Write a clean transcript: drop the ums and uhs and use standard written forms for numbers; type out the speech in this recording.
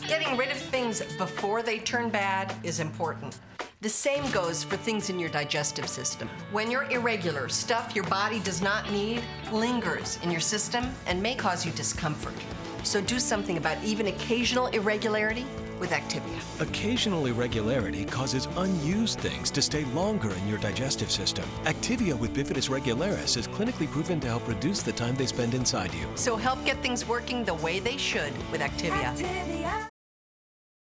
Getting rid of things before they turn bad is important. The same goes for things in your digestive system. When you're irregular, stuff your body does not need lingers in your system and may cause you discomfort. So do something about even occasional irregularity with Activia. Occasional irregularity causes unused things to stay longer in your digestive system. Activia with bifidus regularis is clinically proven to help reduce the time they spend inside you. So help get things working the way they should with Activia.